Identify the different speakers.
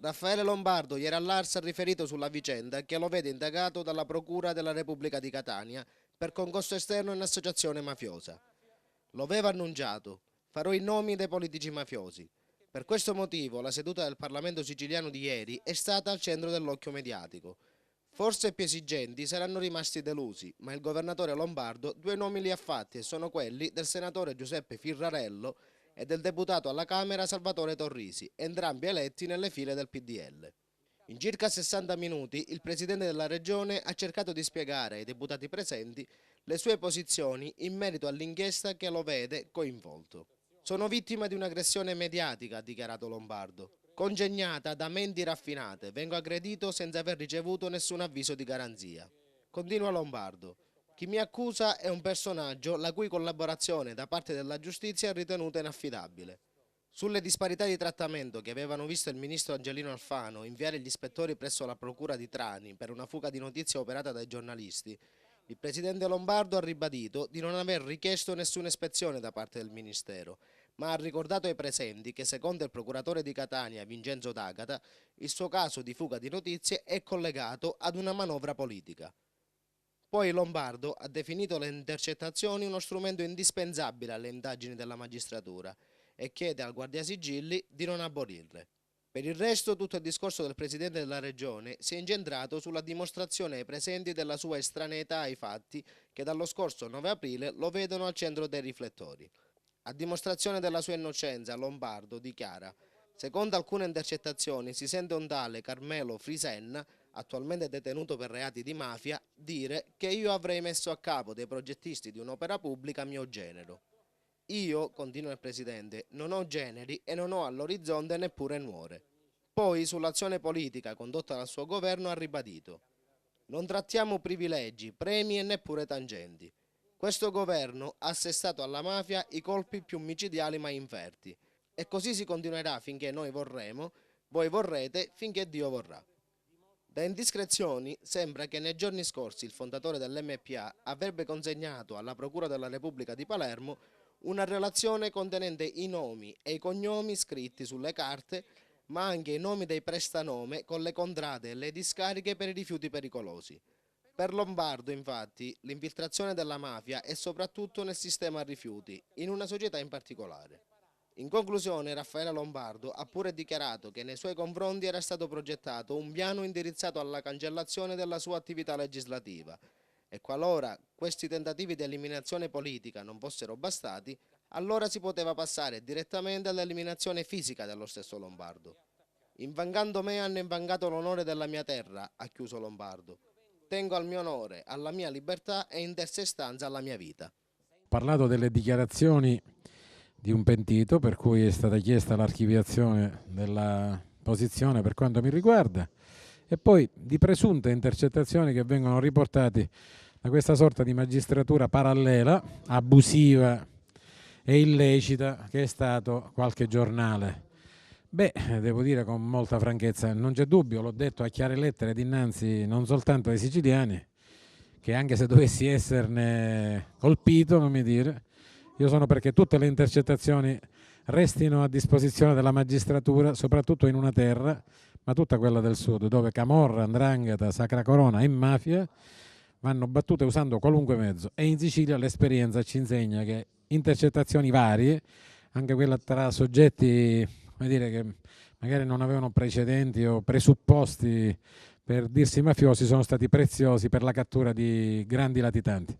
Speaker 1: Raffaele Lombardo ieri all'Ars ha riferito sulla vicenda che lo vede indagato dalla Procura della Repubblica di Catania per concorso esterno in associazione mafiosa. Lo aveva annunciato, farò i nomi dei politici mafiosi. Per questo motivo la seduta del Parlamento siciliano di ieri è stata al centro dell'occhio mediatico. Forse i più esigenti saranno rimasti delusi, ma il governatore Lombardo due nomi li ha fatti e sono quelli del senatore Giuseppe Firrarello e del deputato alla Camera Salvatore Torrisi, entrambi eletti nelle file del PDL. In circa 60 minuti il presidente della regione ha cercato di spiegare ai deputati presenti le sue posizioni in merito all'inchiesta che lo vede coinvolto. Sono vittima di un'aggressione mediatica, ha dichiarato Lombardo. Congegnata da menti raffinate, vengo aggredito senza aver ricevuto nessun avviso di garanzia. Continua Lombardo. Chi mi accusa è un personaggio la cui collaborazione da parte della giustizia è ritenuta inaffidabile. Sulle disparità di trattamento che avevano visto il ministro Angelino Alfano inviare gli ispettori presso la procura di Trani per una fuga di notizie operata dai giornalisti, il presidente Lombardo ha ribadito di non aver richiesto nessuna ispezione da parte del ministero, ma ha ricordato ai presenti che secondo il procuratore di Catania Vincenzo D'Agata il suo caso di fuga di notizie è collegato ad una manovra politica. Poi Lombardo ha definito le intercettazioni uno strumento indispensabile alle indagini della magistratura e chiede al Guardiasigilli di non abolirle. Per il resto tutto il discorso del Presidente della Regione si è incentrato sulla dimostrazione ai presenti della sua estraneità ai fatti che dallo scorso 9 aprile lo vedono al centro dei riflettori. A dimostrazione della sua innocenza, Lombardo dichiara: secondo alcune intercettazioni si sente un tale Carmelo Frisenna, attualmente detenuto per reati di mafia, dire che io avrei messo a capo dei progettisti di un'opera pubblica mio genero. Io, continua il Presidente, non ho generi e non ho all'orizzonte neppure nuore. Poi, sull'azione politica condotta dal suo governo, ha ribadito: non trattiamo privilegi, premi e neppure tangenti. Questo governo ha assestato alla mafia i colpi più micidiali mai inferti. E così si continuerà finché noi vorremo, voi vorrete, finché Dio vorrà. Da indiscrezioni sembra che nei giorni scorsi il fondatore dell'MPA avrebbe consegnato alla Procura della Repubblica di Palermo una relazione contenente i nomi e i cognomi scritti sulle carte, ma anche i nomi dei prestanome con le contrade e le discariche per i rifiuti pericolosi. Per Lombardo, infatti, l'infiltrazione della mafia è soprattutto nel sistema a rifiuti, in una società in particolare. In conclusione, Raffaele Lombardo ha pure dichiarato che nei suoi confronti era stato progettato un piano indirizzato alla cancellazione della sua attività legislativa e qualora questi tentativi di eliminazione politica non fossero bastati, allora si poteva passare direttamente all'eliminazione fisica dello stesso Lombardo. Invangando me hanno invangato l'onore della mia terra, ha chiuso Lombardo. Tengo al mio onore, alla mia libertà e in terza istanza alla mia vita.
Speaker 2: Ho parlato delle dichiarazioni di un pentito per cui è stata chiesta l'archiviazione della posizione per quanto mi riguarda e poi di presunte intercettazioni che vengono riportate da questa sorta di magistratura parallela, abusiva e illecita che è stato qualche giornale. Beh, devo dire con molta franchezza, non c'è dubbio, l'ho detto a chiare lettere dinanzi non soltanto ai siciliani, che anche se dovessi esserne colpito, come dire, io sono perché tutte le intercettazioni restino a disposizione della magistratura, soprattutto in una terra, ma tutta quella del sud, dove camorra, 'ndrangheta, sacra corona e mafia vanno battute usando qualunque mezzo. E in Sicilia l'esperienza ci insegna che intercettazioni varie, anche quella tra soggetti, come dire, che magari non avevano precedenti o presupposti per dirsi mafiosi, sono stati preziosi per la cattura di grandi latitanti.